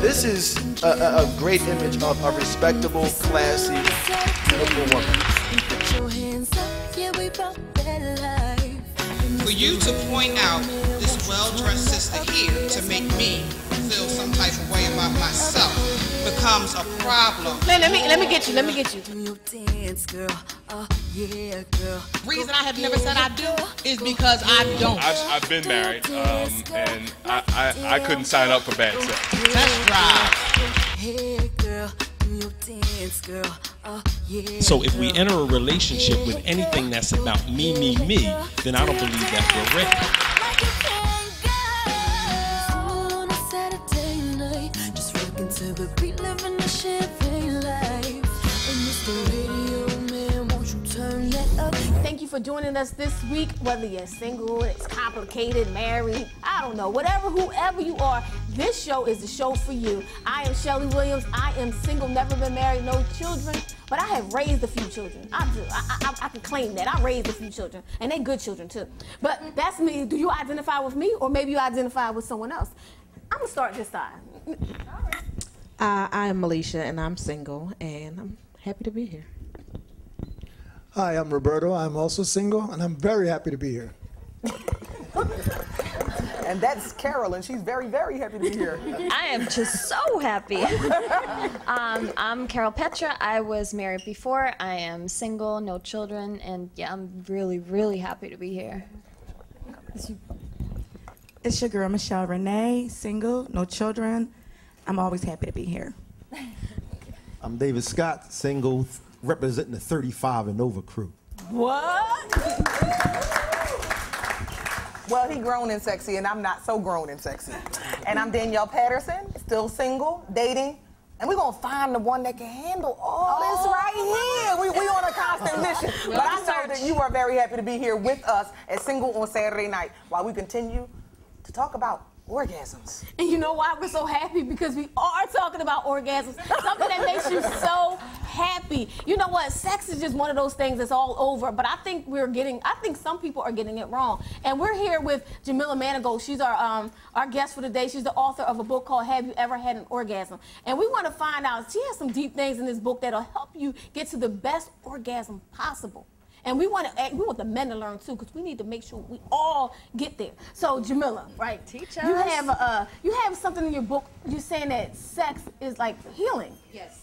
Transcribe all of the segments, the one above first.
This is a great image of a respectable, classy, beautiful woman. For you to point out this well-dressed sister here to make me feel some type of way about myself becomes a problem. Let me get you. Reason I have never said I do is because I don't. I've been married, and I couldn't sign up for bad sex. Let's drive. So if we enter a relationship with anything that's about me, then I don't believe that we're ready. Thank you for joining us this week, whether you're single, it's complicated, married, I don't know, whoever you are, this show is the show for you. I am Shelly Williams. I am single, never been married, no children, but I have raised a few children. I do. I can claim that. I raised a few children, and they good children too. But that's me. Do you identify with me, or maybe you identify with someone else? I'm gonna start this side. I am Melisha, and I'm single, and I'm happy to be here. Hi, I'm Roberto. I'm also single, and I'm very happy to be here. And that's Carol, and she's very, very happy to be here. I am just so happy. I'm Carol Petra. I was married before. I am single, no children, and yeah, I'm really, really happy to be here. It's your girl, Michelle Renee, single, no children. I'm always happy to be here. I'm David Scott, single, representing the 35 and over crew. What? Well, he grown and sexy, and I'm not so grown and sexy. And I'm Danielle Patterson, still single, dating, and we're gonna find the one that can handle all this right here. We on a constant mission. But I know that you are very happy to be here with us at Single on Saturday night while we continue to talk about orgasms. And you know why we're so happy? Because we are talking about orgasms, something that makes you so happy. You know what? Sex is just one of those things that's all over, but I think some people are getting it wrong. And we're here with Jamillah Manigault. She's our guest for today. She's the author of a book called Have You Ever Had an Orgasm? And we want to find out, she has some deep things in this book that'll help you get to the best orgasm possible. And we want the men to learn too, because we need to make sure we all get there. So Jamillah, right? Teach us. You have something in your book. You're saying that sex is like healing. Yes.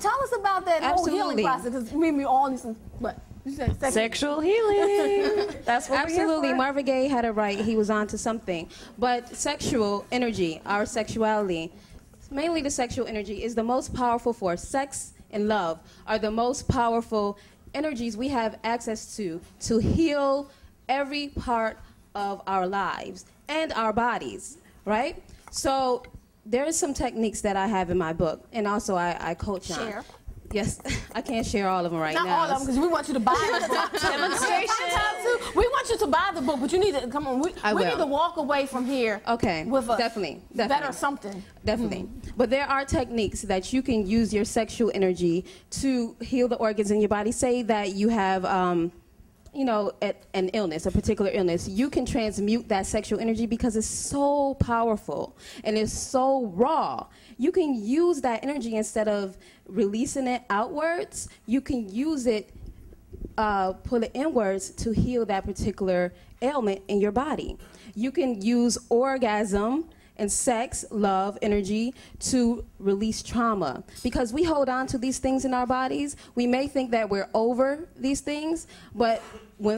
Tell us about that whole healing process, because we all need some. What? You said sexual healing. That's what we're here Absolutely. for. Marvin Gaye had it right. He was on to something. But sexual energy, our sexuality, mainly the sexual energy, is the most powerful force. Sex and love are the most powerful energies we have access to heal every part of our lives and our bodies, right? So there are some techniques that I have in my book, and also I coach on. Share. Yes, I can't share all of them right Not now. all of them, because we want you to buy the demonstration. We want you to buy the book, but you need to come on. We need to walk away from here. Okay. With a definitely. better something. Definitely. But there are techniques that you can use your sexual energy to heal the organs in your body. Say that you have, an illness, a particular illness. You can transmute that sexual energy because it's so powerful and it's so raw. You can use that energy instead of releasing it outwards. You can use it, pull it inwards to heal that particular ailment in your body. You can use orgasm and sex, love, energy to release trauma. Because we hold on to these things in our bodies, we may think that we're over these things, but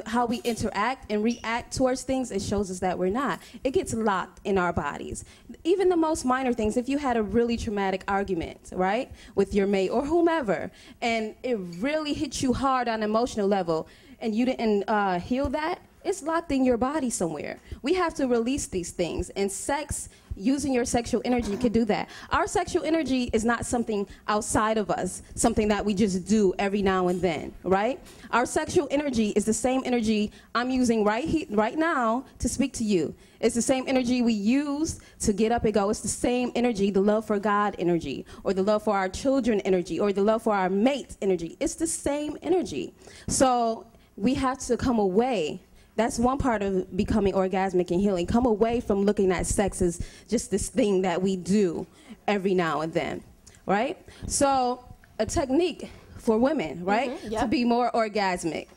how we interact and react towards things, it shows us that we're not. It gets locked in our bodies. Even the most minor things, if you had a really traumatic argument, right, with your mate or whomever, and it really hit you hard on an emotional level, and you didn't heal that, it's locked in your body somewhere. We have to release these things, and sex, using your sexual energy can do that. Our sexual energy is not something outside of us, something that we just do every now and then, right? Our sexual energy is the same energy I'm using right now to speak to you. It's the same energy we use to get up and go. It's the same energy, the love for God energy, or the love for our children energy, or the love for our mate energy. It's the same energy. So we have to come away That's one part of becoming orgasmic and healing. Come away from looking at sex as just this thing that we do every now and then, right? So a technique for women, right, to be more orgasmic.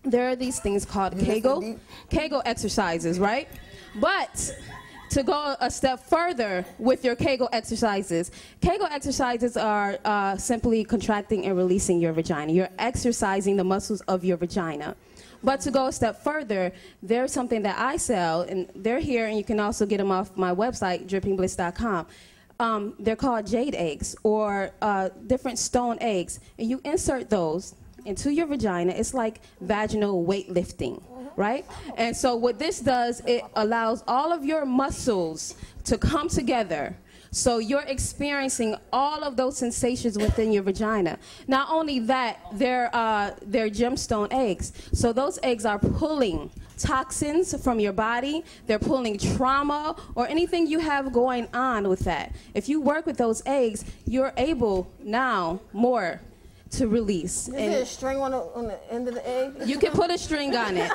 There are these things called Kegel exercises, right? But to go a step further with your Kegel exercises are simply contracting and releasing your vagina. You're exercising the muscles of your vagina. But to go a step further, there's something that I sell, and they're here, and you can also get them off my website, drippingbliss.com. They're called jade eggs, or different stone eggs, and you insert those into your vagina. It's like vaginal weightlifting, right? And so what this does, it allows all of your muscles to come together. So you're experiencing all of those sensations within your vagina. Not only that, they're gemstone eggs. So those eggs are pulling toxins from your body. They're pulling trauma or anything you have going on with that. If you work with those eggs, you're able now more to release. Is there a string on the end of the egg? You can put a string on it.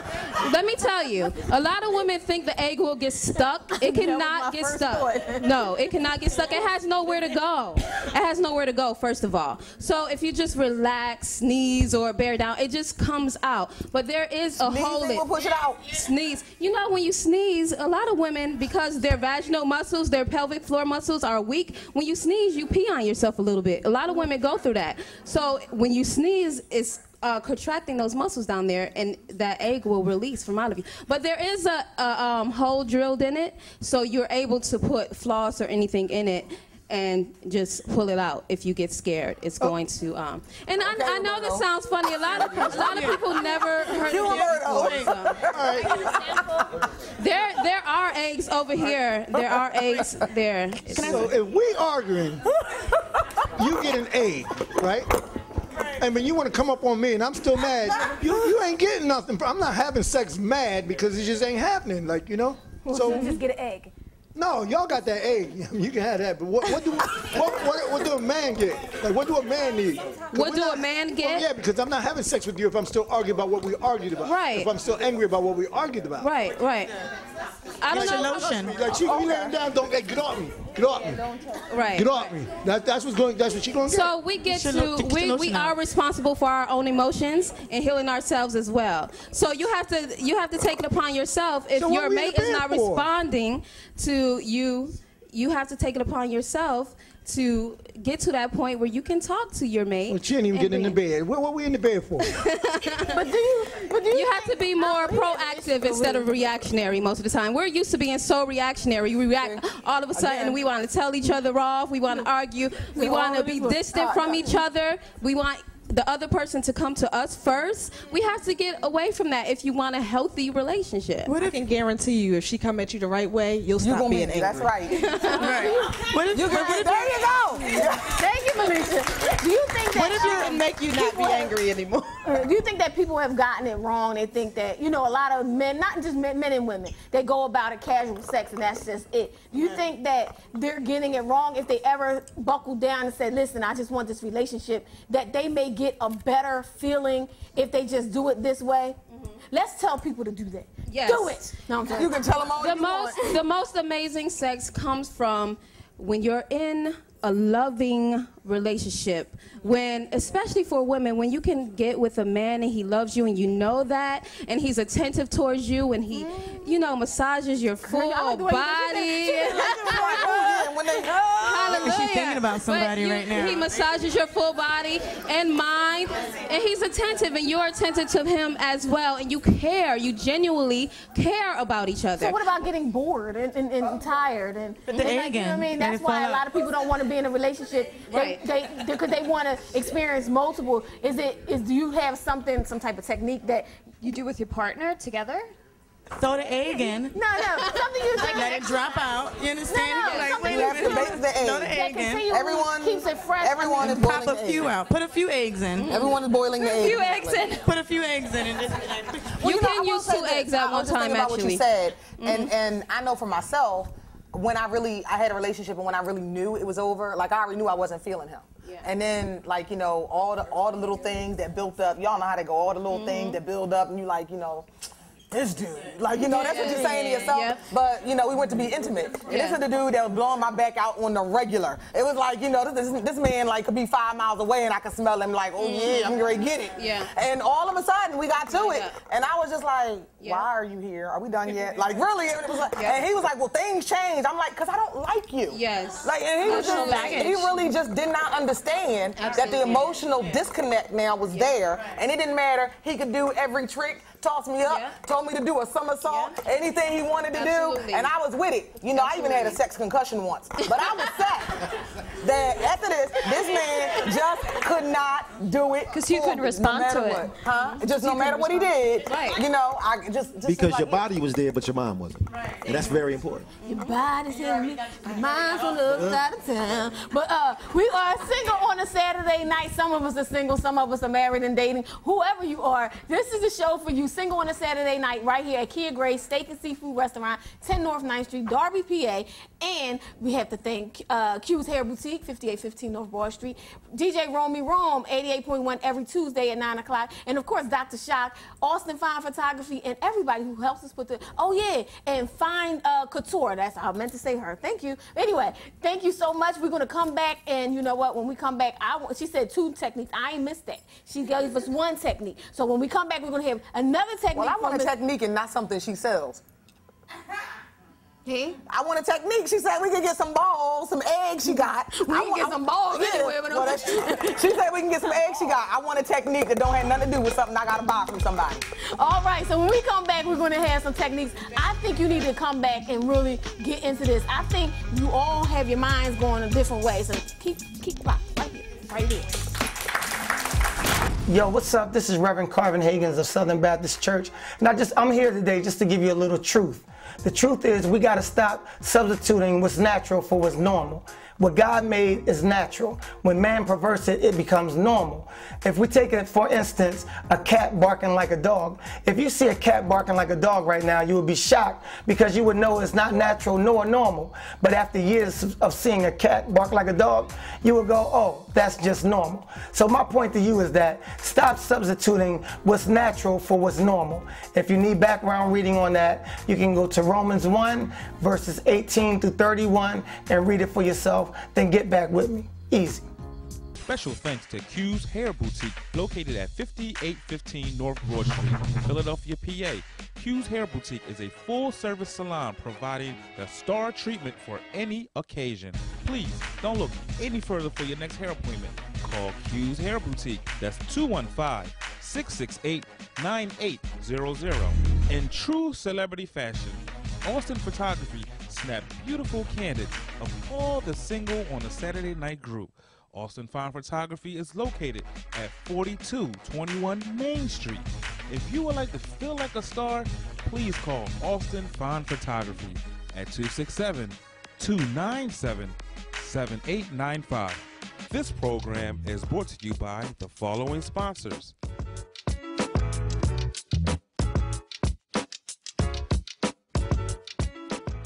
Let me tell you, a lot of women think the egg will get stuck. It cannot get stuck. No, it cannot get stuck. It has nowhere to go. It has nowhere to go, first of all. So if you just relax, sneeze, or bear down, it just comes out. But there is a hole in it. We'll push it out. Sneeze. You know, when you sneeze, a lot of women, because their vaginal muscles, their pelvic floor muscles are weak, when you sneeze, you pee on yourself a little bit. A lot of women go through that. So when you sneeze, it's contracting those muscles down there, and that egg will release from out of you. But there is a hole drilled in it, so you're able to put floss or anything in it and just pull it out if you get scared. It's going to and I know this sounds funny. A lot of people never heard of it. There are eggs over here. There are eggs there. So if we arguing, you get an egg, right? And when you want to come up on me and I'm still mad, you ain't getting nothing. I'm not having sex mad because it just ain't happening, like, you know? So you just get an egg. No, y'all got that egg. You can have that. But what do a man get? Like, what do a man need? What do a man get? Well, yeah, because I'm not having sex with you if I'm still arguing about what we argued about. Right. If I'm still angry about what we argued about. Right, right. I don't know. Lotion. Like, you laying down, hey, get off me. Get off me. Right. Get off me. That's what she gonna get. So we are responsible for our own emotions and healing ourselves as well. So you have to take it upon yourself. If your mate is not responding to you, you have to take it upon yourself to get to that point where you can talk to your mate. Well, she ain't even getting in the bed. What we in the bed for? But do you have to be more proactive instead of reactionary most of the time. We're used to being so reactionary. We react all of a sudden. We want to tell each other off. We want to argue. We want to be distant from each other. We want the other person to come to us first. We have to get away from that if you want a healthy relationship. What I can guarantee you, if she come at you the right way, you'll stop being angry. That's right. What if, there you go. Thank you, Felicia. Do you think that what if it would make you not be angry anymore? Do you think that people have gotten it wrong? They think that, you know, a lot of men, not just men and women, they go about it casual sex and that's just it. Do you think that they're getting it wrong if they ever buckle down and say, listen, I just want this relationship, that they may get a better feeling if they just do it this way? Let's tell people to do that. Yes. Do it. No, I'm you can tell them all the most amazing sex comes from when you're in a loving relationship, when, especially for women, when you can get with a man and he loves you and you know that, and he's attentive towards you and he, you know, massages your full body. She's thinking about somebody right now. He massages your full body and mind, and he's attentive, and you're attentive to him as well, and you care. You genuinely care about each other. So what about getting bored and tired? And you know what I mean? That's why a lot of people don't want to be in a relationship. Right. Because they want to experience multiple. Do you have some type of technique that you do with your partner together? Throw the egg in. No, something you do. Let it drop out. You understand? No, like, you have to bake the egg. Throw the egg in. Everyone keeps it fresh. Everyone is boiling pop a few out. Put a few eggs in. Everyone is boiling the egg. A few eggs in. Put a few eggs in. And you can use 2 eggs at one time, about actually. what you said, and I know for myself, when I had a relationship and when I really knew it was over, like I already knew I wasn't feeling him. Yeah. And then, like, you know, all the little things that built up. Y'all know how they go. All the little things that build up, and you like, you know, this dude. Like, you know, that's what you're saying to yourself. Yep. But, you know, we went to be intimate. And this is the dude that was blowing my back out on the regular. It was like, you know, this man, like, could be 5 miles away and I could smell him like, oh, yeah, I'm ready to get it. Yeah. And all of a sudden, we got to it. And I was just like, why are you here? Are we done yet? Like, really? It was like, and he was like, well, things changed. I'm like, because I don't like you. Yes. Like, and he was just, he really just did not understand that the emotional disconnect now was there. And it didn't matter. He could do every trick. Tossed me up, told me to do a somersault, anything he wanted to do, and I was with it. You know, I even had a sex concussion once. But I was sad that after this man just could not do it. Because you couldn't respond to it. Huh? Just no matter what he did. Right. You know, I just Because like, your body was there, but your mind wasn't. And that's very important. Your body's in me, your mind's on the other side of town. But we are single on a Saturday night. Some of us are single, some of us are married and dating. Whoever you are, this is a show for you. Single on a Saturday night right here at Kia Gray's Steak and Seafood Restaurant, 10 North 9th Street, Darby, PA. And we have to thank Q's Hair Boutique, 5815 North Broad Street. DJ Romy Rome, 88.1 every Tuesday at 9 o'clock. And of course, Dr. Shock, Austin Fine Photography, and everybody who helps us put the, and Fine Couture. That's how I meant to say her. Thank you. Anyway, thank you so much. We're going to come back, and you know what? When we come back, she said 2 techniques. I ain't missed that. She gave us 1 technique. So when we come back, we're going to have another technique. Well, I want a technique and not something she sells. Hey? I want a technique. She said we can get some balls, some eggs she got. We can get some balls anyway. Well, she said we can get some eggs she got. I want a technique that don't have nothing to do with something I got to buy from somebody. All right, so when we come back, we're going to have some techniques. I think you need to come back and really get into this. I think you all have your minds going a different way. So keep rocking right here. Yo, what's up? This is Reverend Carvin Higgins of Southern Baptist Church. And I'm here today just to give you a little truth. The truth is we got to stop substituting what's natural for what's normal. What God made is natural. When man perverts it, it becomes normal. If we take it, for instance, a cat barking like a dog. If you see a cat barking like a dog right now, you would be shocked because you would know it's not natural nor normal. But after years of seeing a cat bark like a dog, you would go, oh, that's just normal. So my point to you is that stop substituting what's natural for what's normal. If you need background reading on that, you can go to Romans 1, verses 18 through 31 and read it for yourself. Then get back with me. Easy. Special thanks to Q's Hair Boutique, located at 5815 North Broad Street, Philadelphia, PA. Q's Hair Boutique is a full-service salon providing the star treatment for any occasion. Please don't look any further for your next hair appointment. Call Q's Hair Boutique. That's 215-668-9800. In true celebrity fashion, Austin Photography snapped beautiful candidates of all the single on a Saturday night group. Austin Fine Photography is located at 4221 Main Street. If you would like to feel like a star, please call Austin Fine Photography at 267-297-7895. This program is brought to you by the following sponsors.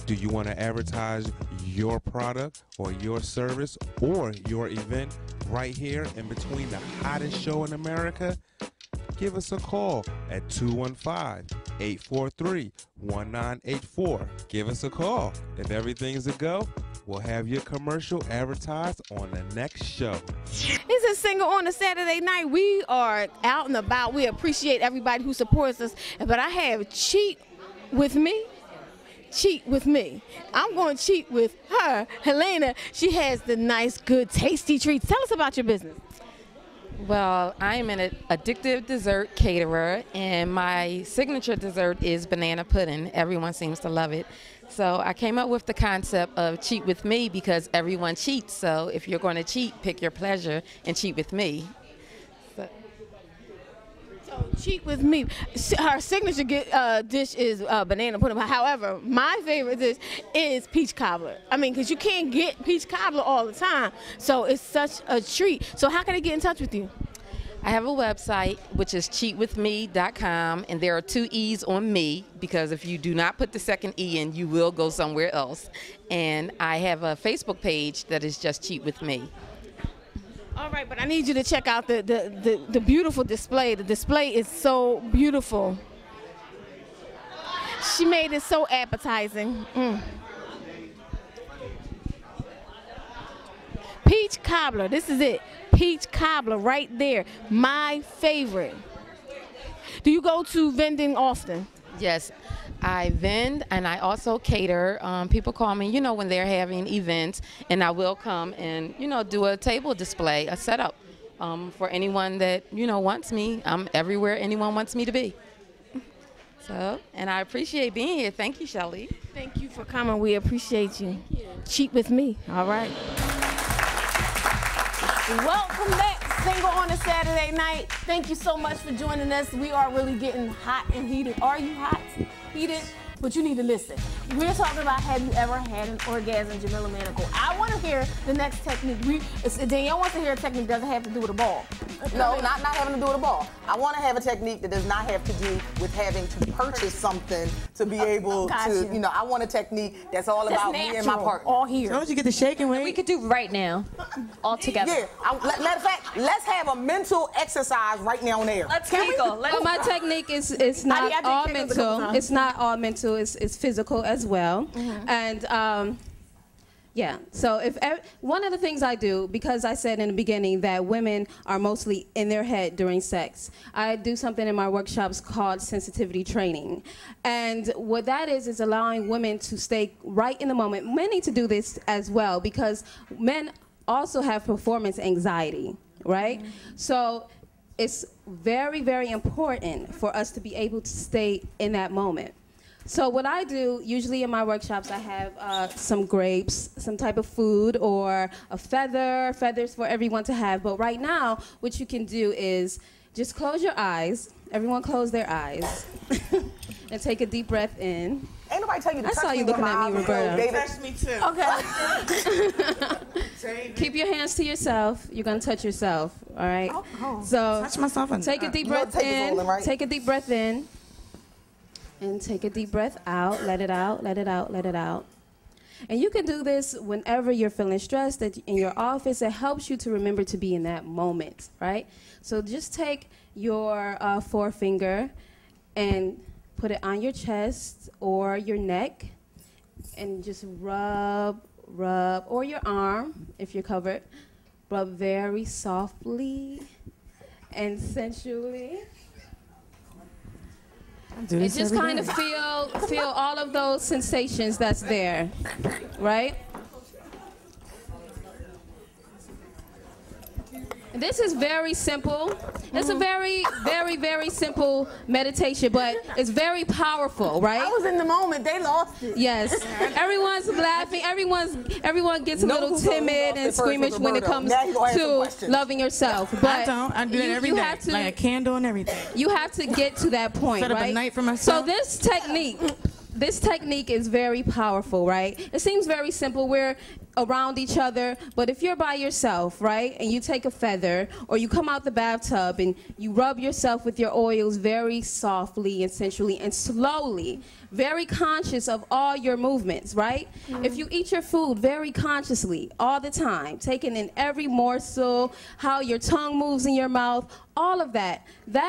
Do you want to advertise your product or your service or your event right here in between the hottest show in America? Give us a call at 215-843-1984. Give us a call. If everything's a go, we'll have your commercial advertised on the next show. This is Single on a Saturday night. We are out and about. We appreciate everybody who supports us. But I have Cheat With Me. Cheat with me. I'm going to cheat with her, Helena. She has the nice, good, tasty treats. Tell us about your business. Well, I'm an addictive dessert caterer, and my signature dessert is banana pudding. Everyone seems to love it. So I came up with the concept of cheat with me because everyone cheats. So if you're going to cheat, pick your pleasure and cheat with me. So cheat with me. Her signature dish is banana pudding. However, my favorite dish is peach cobbler. I mean, because you can't get peach cobbler all the time. So it's such a treat. So how can I get in touch with you? I have a website, which is cheatwithme.com, and there are 2 E's on me, because if you do not put the second E in, you will go somewhere else. And I have a Facebook page that is just Cheat With Me. All right, but I need you to check out the beautiful display. The display is so beautiful. She made it so appetizing. Peach cobbler, this is it. Peach cobbler right there, my favorite. Do you go to vending often? Yes, I vend and I also cater. People call me, you know, when they're having events, and I will come and, you know, do a table display, a setup for anyone that, you know, wants me. I'm everywhere anyone wants me to be. So, and I appreciate being here. Thank you, Shelly. Thank you for coming. We appreciate you. Cheat with me, all right? Welcome back, Single on a Saturday night. Thank you so much for joining us. We are really getting hot and heated. Are you hot, heated? But you need to listen. We're talking about, have you ever had an orgasm, Jamillah Manigault? I want to hear the next technique. Danielle wants to hear a technique that doesn't have to do with a ball. No, not having to do with a ball. I want to have a technique that does not have to do with having to purchase something to be able to, you know, I want a technique that's all about me and my partner. All here. Don't you get the shaking weight? We could do right now, all together. Yeah. Matter of fact, let's have a mental exercise right now on air. Let's giggle. Well, my technique is not all mental. It's not all mental. It's physical as well. And yeah, so if one of the things I do, because I said in the beginning that women are mostly in their head during sex, I do something in my workshops called sensitivity training. And what that is allowing women to stay right in the moment. Men need to do this as well, because men also have performance anxiety, right? So it's very, very important for us to be able to stay in that moment. So what I do, usually in my workshops, I have some grapes, some type of food, or a feathers for everyone to have. But right now, what you can do is just close your eyes. Everyone close their eyes. And take a deep breath in. Ain't nobody tell you to I touch saw you me looking with at me, my Roberta. eyes, Touch me too. Okay. Keep your hands to yourself. You're gonna touch yourself, all right? So Touch myself. take a deep breath in. Take a deep breath in. And take a deep breath out. Let it out, let it out, let it out. And you can do this whenever you're feeling stressed in your office. It helps you to remember to be in that moment, right? So just take your forefinger and put it on your chest or your neck and just rub, or your arm if you're covered. Rub very softly and sensually. And just kind of feel all of those sensations that's there, right? And this is very simple. It's a very, very, very simple meditation, but it's very powerful, right? I was in the moment. They lost it. Yes. Everyone's laughing. Everyone gets a little timid and squeamish when it comes to loving yourself. But I don't. I do that every day. Light a candle and everything. You have to get to that point, Set up right? a night for myself. So this technique is very powerful, right? It seems very simple. We're around each other, but if you're by yourself, right, and you take a feather, or you come out the bathtub and you rub yourself with your oils very softly and sensually and slowly, very conscious of all your movements, right? If you eat your food very consciously all the time, taking in every morsel, how your tongue moves in your mouth, all of that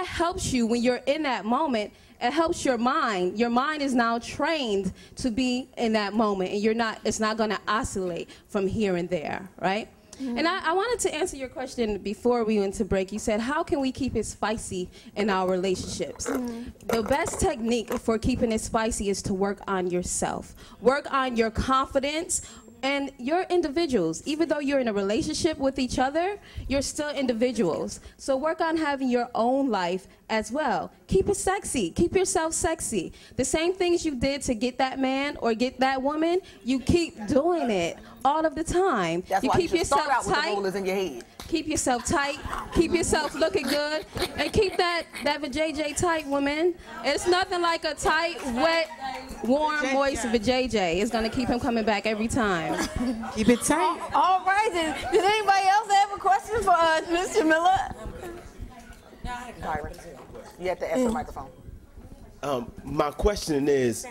helps you when you're in that moment. It helps your mind. Your mind is now trained to be in that moment, and it's not going to oscillate from here and there, right? And I wanted to answer your question before we went to break. You said, how can we keep it spicy in our relationships? The best technique for keeping it spicy is to work on yourself. Work on your confidence. And you're individuals. Even though you're in a relationship with each other, you're still individuals. So work on having your own life as well. Keep it sexy. Keep yourself sexy. The same things you did to get that man or get that woman, you keep doing it all of the time. That's you why keep you yourself start out with tight. the rollers in your head. Keep yourself tight. Keep yourself looking good. And keep that vajayjay tight, woman. It's nothing like a tight, wet, warm, moist vajayjay. It's going to keep him coming back every time. Keep it tight. All right, then. Did anybody else have a question for Ms. Jamillah? Byron, you have to answer the microphone. My question is,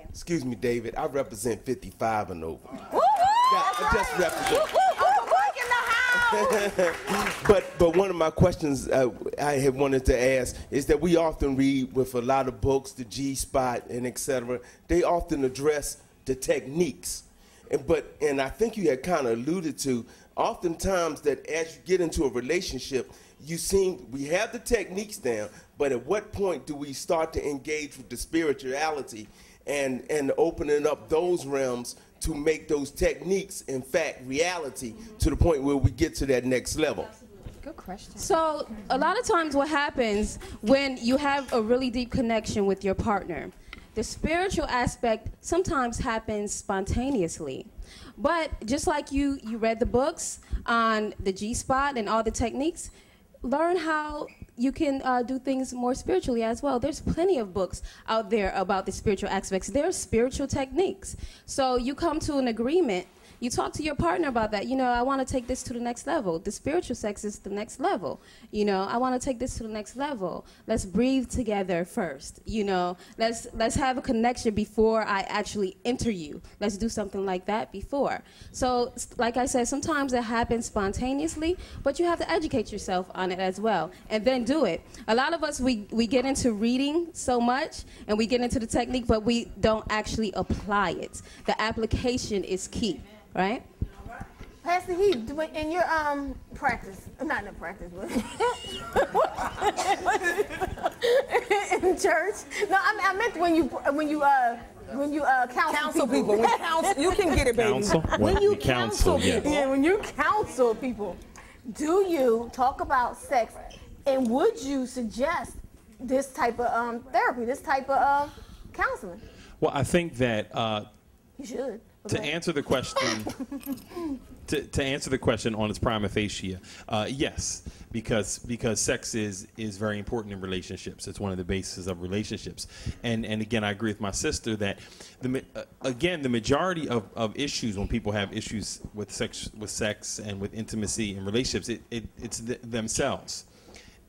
excuse me, David, I represent 55 and over. Woo-hoo! I just represent. Uncle Mike in the house. But one of my questions I had wanted to ask is that we often read with a lot of books, the G-spot and etc. They often address the techniques, and I think you had kind of alluded to oftentimes that as you get into a relationship, we have the techniques down, but at what point do we start to engage with the spirituality and opening up those realms to make those techniques, in fact, reality to the point where we get to that next level? Good question. So a lot of times what happens when you have a really deep connection with your partner, the spiritual aspect sometimes happens spontaneously. But just like you read the books on the G-spot and all the techniques, learn how you can do things more spiritually as well. There's plenty of books out there about the spiritual aspects. There are spiritual techniques. So you come to an agreement. You talk to your partner about that. You know, I want to take this to the next level. The spiritual sex is the next level. You know, I want to take this to the next level. Let's breathe together first. You know, let's have a connection before I actually enter you. Let's do something like that before. So, like I said, sometimes it happens spontaneously, but you have to educate yourself on it as well, and then do it. A lot of us, we get into reading so much, and we get into the technique, but we don't actually apply it. The application is key. Right? Pastor Heath, in your practice, not in practice, but in church. No, I meant when you counsel people. You can get it, baby. Counsel? When you counsel people, yes. when you counsel people, do you talk about sex, and would you suggest this type of therapy, this type of counseling? Well, I think that You should. to answer the question, to answer the question on its prima facie, yes, because sex is very important in relationships. It's one of the bases of relationships, and again, I agree with my sister that the majority of issues when people have issues with sex and with intimacy in relationships, it's themselves.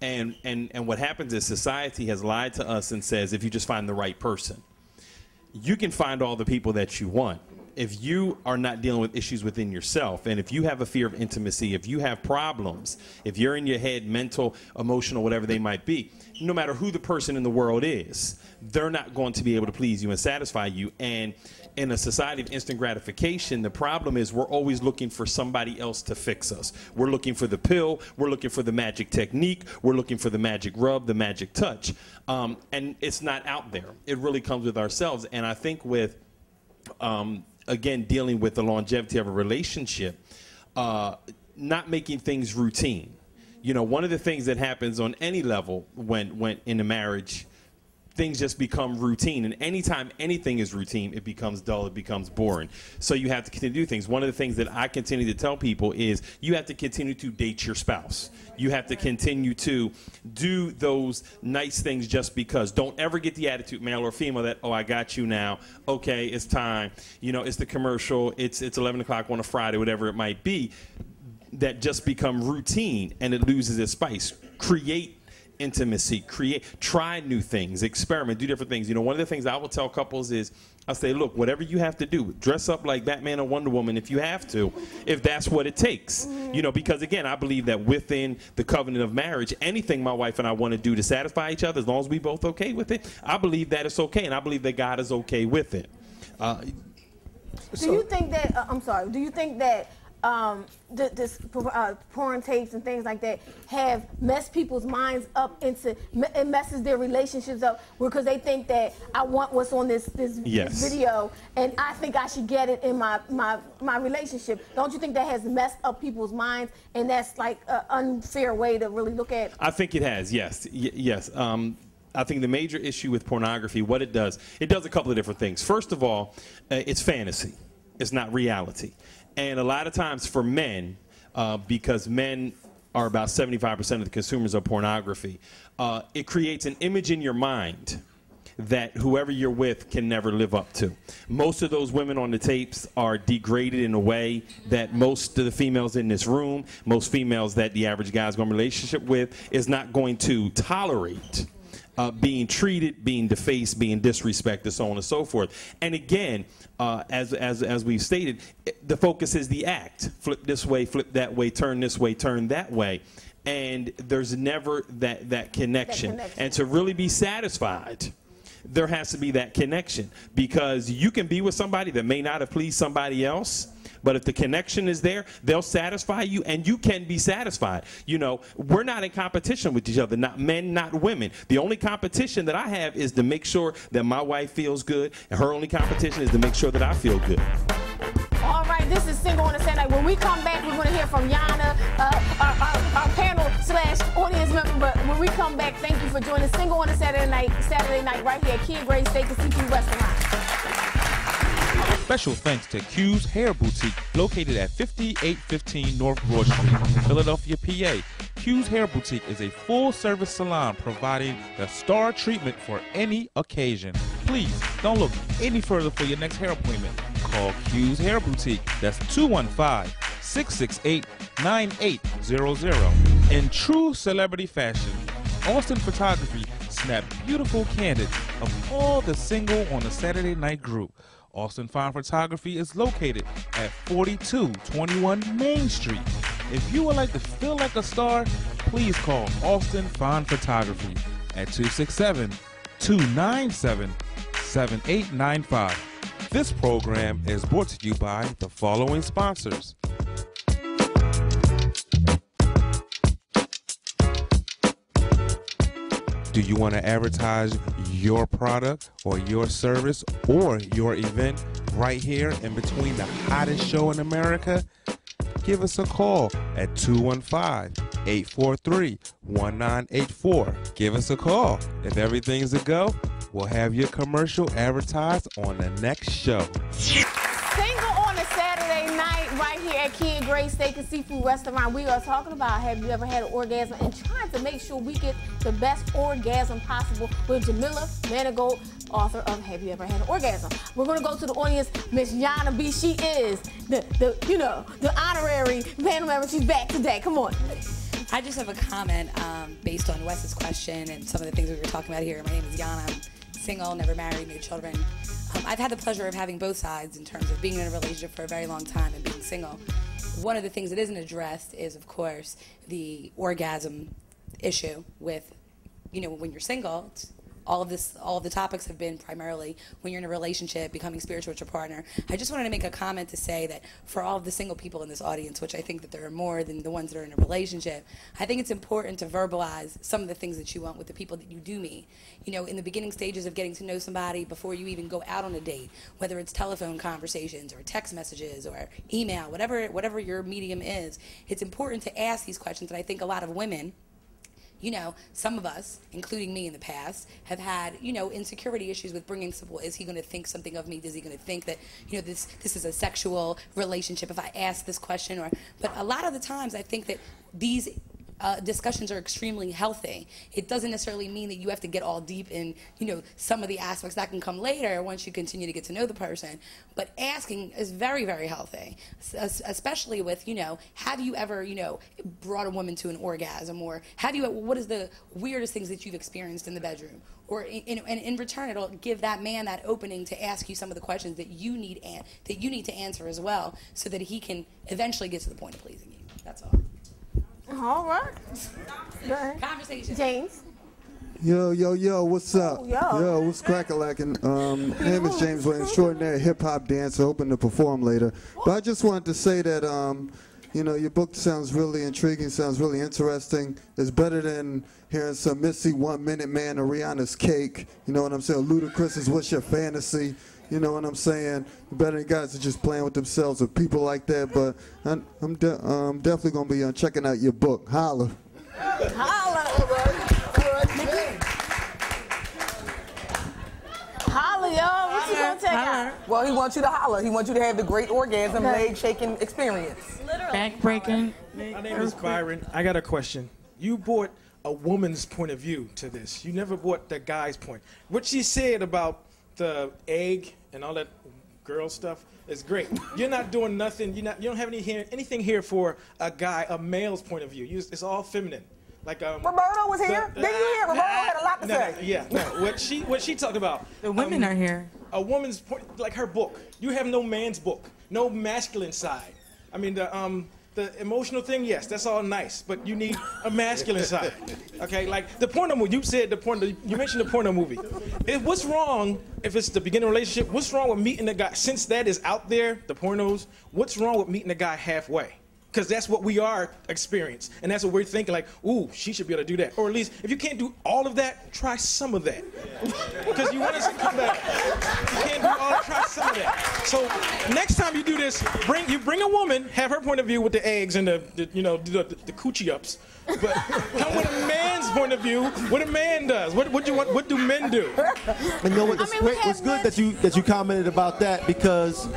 And what happens is society has lied to us and says if you just find the right person, you can find all the people that you want. If you are not dealing with issues within yourself, and if you have a fear of intimacy, if you have problems, if you're in your head, mental, emotional, whatever they might be, no matter who the person in the world is, they're not going to be able to please you and satisfy you. And in a society of instant gratification, the problem is we're always looking for somebody else to fix us. We're looking for the pill. We're looking for the magic technique. We're looking for the magic rub, the magic touch. And it's not out there. It really comes with ourselves. And I think with again, dealing with the longevity of a relationship, not making things routine. You know, one of the things that happens on any level when in a marriage, things just become routine. And anytime anything is routine, it becomes dull, it becomes boring. So you have to continue to do things. One of the things that I continue to tell people is you have to continue to date your spouse. You have to continue to do those nice things just because. Don't ever get the attitude, male or female, that, oh, I got you now. Okay, it's time. You know, it's the commercial. It's 11 o'clock on a Friday, whatever it might be. That just become routine and it loses its spice. Create intimacy, try new things, experiment, do different things. You know, one of the things I will tell couples is, I say, look, whatever you have to do, dress up like Batman or Wonder Woman if you have to, if that's what it takes. You know, because again, I believe that within the covenant of marriage, anything my wife and I want to do to satisfy each other, as long as we both okay with it, I believe that it's okay, and I believe that God is okay with it. Do you think that, I'm sorry, do you think that this porn tapes and things like that have messed people's minds up into, it messes their relationships up because they think that I want what's on this Yes. video and I think I should get it in my relationship. Don't you think that has messed up people's minds and that's like an unfair way to really look at it? I think it has, yes. Yes. I think the major issue with pornography, what it does a couple of different things. First of all, it's fantasy. It's not reality. And a lot of times for men, because men are about 75% of the consumers of pornography, it creates an image in your mind that whoever you're with can never live up to. Most of those women on the tapes are degraded in a way that most of the females in this room, most females that the average guy's going to relationship with, is not going to tolerate. being treated, being defaced, being disrespected, so on and so forth. And again, as we've stated, the focus is the act. Flip this way, flip that way, turn this way, turn that way. And there's never that connection. And to really be satisfied, there has to be that connection, because you can be with somebody that may not have pleased somebody else, but if the connection is there, they'll satisfy you, and you can be satisfied. You know, we're not in competition with each other, not men, not women. The only competition that I have is to make sure that my wife feels good, and her only competition is to make sure that I feel good. All right, this is Single on a Saturday Night. When we come back, we're going to hear from Yana, our panel/audience member. But when we come back, thank you for joining Single on a Saturday night right here at Key and Grade Steak and Seafood Restaurant. Special thanks to Q's Hair Boutique, located at 5815 North Broad Street, Philadelphia, PA. Q's Hair Boutique is a full-service salon providing the star treatment for any occasion. Please don't look any further for your next hair appointment. Call Q's Hair Boutique. That's 215-668-9800. In true celebrity fashion, Austin Photography snapped beautiful candidates of all the Single on a Saturday Night group. Austin Fine Photography is located at 4221 Main Street. If you would like to feel like a star, please call Austin Fine Photography at 267-297-7895. This program is brought to you by the following sponsors. Do you want to advertise your product or your service or your event right here in between the hottest show in America? Give us a call at 215-843-1984. Give us a call. If everything's a go, we'll have your commercial advertised on the next show. Single on a Saturday night right here at Key and Grade Steak and Seafood Restaurant. We are talking about have you ever had an orgasm and trying to make sure we get the best orgasm possible with Jamillah Manigault, author of Have You Ever Had an Orgasm? We're going to go to the audience. Miss Yana B. She is the honorary panel member. She's back today. Come on. I just have a comment based on Wes's question and some of the things we were talking about here. My name is Yana. I'm single, never married, no children. I've had the pleasure of having both sides in terms of being in a relationship for a very long time and being single. One of the things that isn't addressed is, of course, the orgasm issue with, when you're single. All of the topics have been primarily when you're in a relationship, becoming spiritual with your partner. I just wanted to make a comment to say that for all of the single people in this audience, which I think that there are more than the ones that are in a relationship, I think it's important to verbalize some of the things that you want with the people that you do meet. In the beginning stages of getting to know somebody, before you even go out on a date, whether it's telephone conversations or text messages or email, whatever your medium is, it's important to ask these questions. And I think a lot of women, some of us, including me in the past, have had, insecurity issues with bringing simple. Is he going to think something of me? Is he going to think that, this is a sexual relationship if I ask this question? But a lot of the times I think that these discussions are extremely healthy. It doesn't necessarily mean that you have to get all deep in, some of the aspects that can come later once you continue to get to know the person. But asking is very, very healthy, especially with, have you ever, brought a woman to an orgasm, or what is the weirdest things that you've experienced in the bedroom? Or and in return, it'll give that man that opening to ask you some of the questions that you need to answer as well, so that he can eventually get to the point of pleasing you. That's all. All right. Conversation. James. Yo, what's up? Yo. What's crack-a-lackin'? My name is James Williams, extraordinary hip-hop dancer, hoping to perform later. But I just wanted to say that, your book sounds really intriguing, sounds really interesting. It's better than hearing some Missy 1 Minute Man or Rihanna's Cake. You know what I'm saying? Ludacris's What's Your Fantasy? You know what I'm saying? Better than guys are just playing with themselves or people like that. But I'm definitely going to be checking out your book. Holla. Holla, y'all. What you going to check out? Well, he wants you to holler. He wants you to have the great orgasm, leg-shaking experience. Literally. Back-breaking. My name is Byron. I got a question. You brought a woman's point of view to this. You never brought the guy's point. What she said about the egg and all that girl stuff is great. You're not doing nothing. You don't have anything here for a guy, a male's point of view. It's all feminine. Like Roberto was here. Didn't you hear? Roberto had a lot to say. Yeah, no. What she talked about. The women are here. A woman's point, like her book. You have no man's book, no masculine side. I mean the emotional thing, yes, that's all nice, but you need a masculine side. Okay, like the porno movie. You said you mentioned the porno movie. What's wrong if it's the beginning relationship? What's wrong with meeting a guy? Since that is out there, the pornos. What's wrong with meeting a guy halfway? Because that's what we are experiencing, and that's what we're thinking. Like, ooh, she should be able to do that, or at least if you can't do all of that, try some of that. Because you want us to come back. You can't do all that. Try some of that. So next time you do this, bring a woman, have her point of view with the eggs and the coochie ups, but come with a man's point of view. What a man does. What do men do? And you know what? It's good that you commented about that, because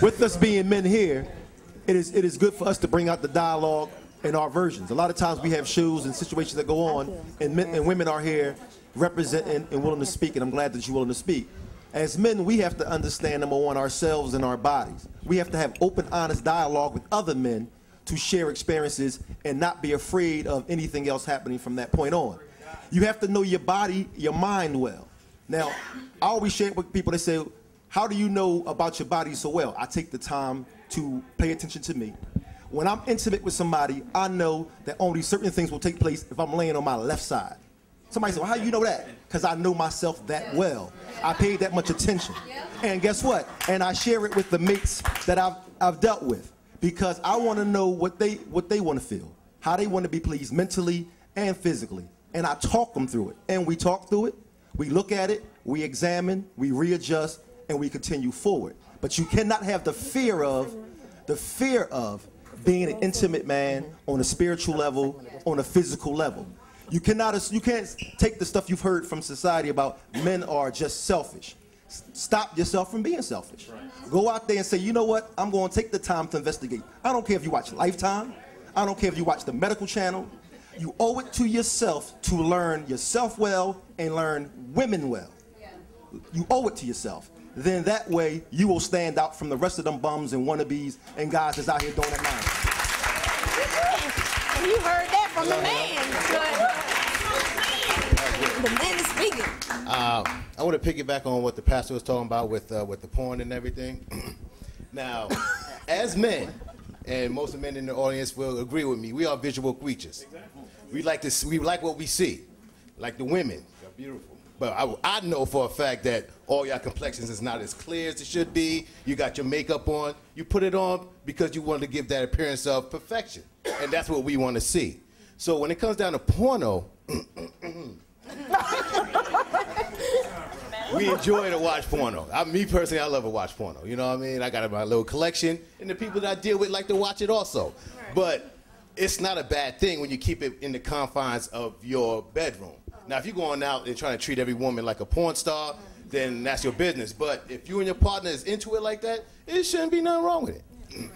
with us being men here, it is good for us to bring out the dialogue in our versions. A lot of times we have shows and situations that go on, and men and women are here representing and willing to speak, and I'm glad that you're willing to speak. As men, we have to understand, number one, ourselves and our bodies. We have to have open, honest dialogue with other men to share experiences and not be afraid of anything else happening from that point on. You have to know your body, your mind well. Now, I always share it with people. They say, how do you know about your body so well? I take the time to pay attention to me. When I'm intimate with somebody, I know that only certain things will take place if I'm laying on my left side. Somebody said, well, how do you know that? Because I know myself that well. I paid that much attention. And guess what? And I share it with the mates that I've dealt with, because I want to know what they want to feel, how they want to be pleased mentally and physically. And I talk them through it. And we talk through it, we look at it, we examine, we readjust, and we continue forward. But you cannot have the fear of being an intimate man on a spiritual level, on a physical level. You can't take the stuff you've heard from society about men are just selfish. Stop yourself from being selfish. Go out there and say, you know what? I'm going to take the time to investigate. I don't care if you watch Lifetime. I don't care if you watch the medical channel. You owe it to yourself to learn yourself well and learn women well. You owe it to yourself. Then that way you will stand out from the rest of them bums and wannabes and guys that's out here doing it now. You heard that from the man. The man is speaking. I want to piggyback on what the pastor was talking about with the porn and everything. Now, as men, and most of the men in the audience will agree with me, we are visual creatures. We like what we see, like the women. They're beautiful. But I know for a fact that all your complexions is not as clear as it should be. You got your makeup on. You put it on because you want to give that appearance of perfection. And that's what we want to see. So when it comes down to porno, we enjoy to watch porno. Me personally, I love to watch porno. You know what I mean? I got my little collection, and the people that I deal with like to watch it also. But it's not a bad thing when you keep it in the confines of your bedroom. Now, if you're going out and trying to treat every woman like a porn star, then that's your business. But if you and your partner is into it like that, it shouldn't be nothing wrong with it.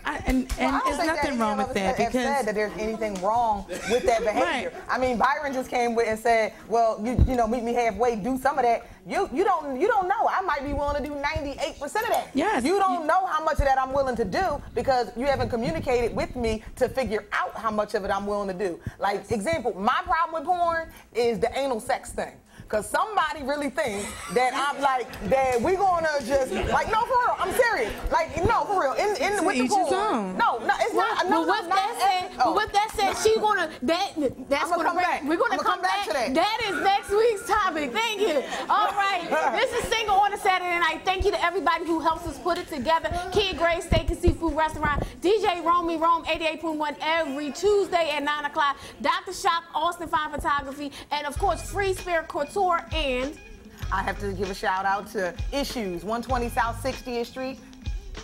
And there's nothing wrong with that, because said that there's anything wrong with that behavior. Right. I mean, Byron just came with and said, well, you know, meet me halfway, do some of that. You don't know. I might be willing to do 98% of that. Yes. You don't know how much of that I'm willing to do because you haven't communicated with me to figure out how much of it I'm willing to do. Like, example, my problem with porn is the anal sex thing. Because somebody really thinks that I'm like, that we gonna just, like, no, for real, I'm serious. Like, no, for real, with the porn. No, it's not. No, with that said, she's gonna, that's gonna come back. We're gonna come back to that. That is next week's topic. Thank you. All right, this is Single on a Saturday night. Thank you to everybody who helps us put it together. Kid Gray Steak and Seafood Restaurant, DJ Romy Rome 88.1 every Tuesday at 9 o'clock. Dr. Shock, Austin Fine Photography, and of course, Free Spirit Couture. And I have to give a shout out to Issues, 120 South 60th Street.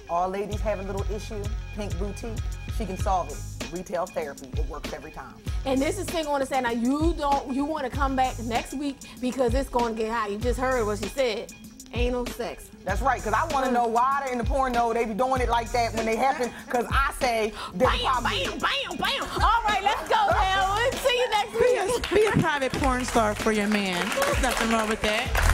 All ladies have a little issue, Pink Boutique. She can solve it. Retail therapy, it works every time. And this is Single on the Saturday. Now you want to come back next week because it's going to get hot. You just heard what she said. Anal sex. That's right, because I want to know why in the porno they be doing it like that when they happen, because I say, bam, bam, bam, bam. All right, let's go now. We'll see you next week. Be a private porn star for your man. There's nothing wrong with that.